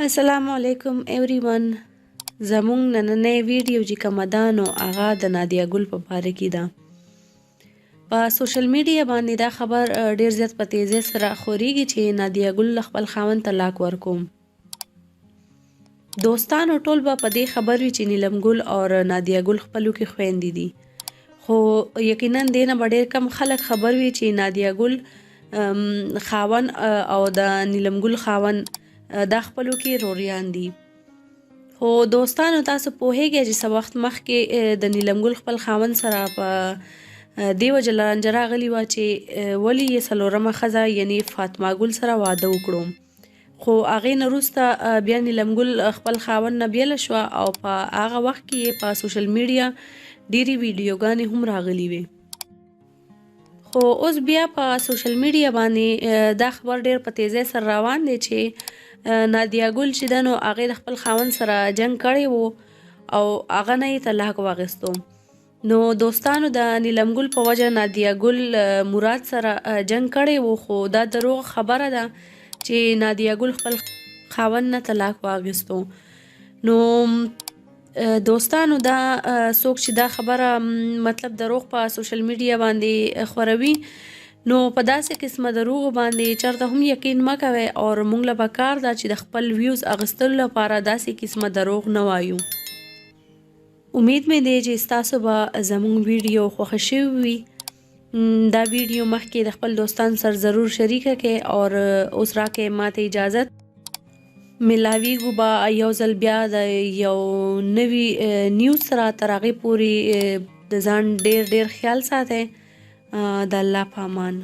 السلام علیکم ایوریون. زموږ نننۍ ویډیو چې کومه ده نو هغه د نادیه ګل په باره کې ده. په سوشل میډیا باندې دا خبر ډیر زیات په تیزۍ سره خورېږي چې نادیه ګل خپل خاوند طلاق ورکوم. دوستانو ټول به په دې خبر وي چې نیلم ګل او نادیه ګل خپلو کې خویندې دي، خو یقینا دې نه به ډېر کم خلک خبر وي چې نادیه ګل خاوند او د نیلم ګل خاوند دا خپلو کې روریان دي. خو دوستانو تاسو پوهیږئ چې څه وخت مخکې د نیلم ګل خپل خاوند سره په دې وجه لانجه راغلې وه چې ولې یې څلورمه ښځه یعنې فاطمه ګل سره واده وکړو، خو هغې نه وروسته بیا نیلم ګل خپل خاوند نه بیله شوه او په هغه وخت کې یې په سوشل میډیا ډېرې ویډیوګانې هم راغلي وې. خو اوس بیا په سوشل میډیا باندې دا خبر ډېر په تیزۍ سره روان دی چې نادیه ګل چې ده نو هغې د خپل خاوند سره جنګ کړی و او هغه نه یې طلاق واخیستو. نو دوستانو د نیلم ګل په وجه نادیه ګل مراد سره جنګ کړی و، خو دا دروغ خبره ده چې نادیه ګل خپل خاوند نه طلاق واخیستو. نو دوستانو دا څوک چې دا خبره مطلب دروغ په سوشل میډیا باندې خوروي نو په داسې قسمه دروغ باندې چرته هم یقین مه کوئ او موږ له پکار ده چې د خپل ویوز اخیستلو لپاره داسې قسمه دروغ نه وایو. امید مې دی چې ستاسو به زموږ ویډیو خوښه شوې وي. دا ویډیو مخکې د خپل دوستان سره ضرور شریکه کړئ او اوس راکړئ ماته اجازت. ملاویږو به یو ځل بیا د یو نوي نیوز سره، تر هغې پورې د ځان ډېر خیال ساتئ. د الله په امان.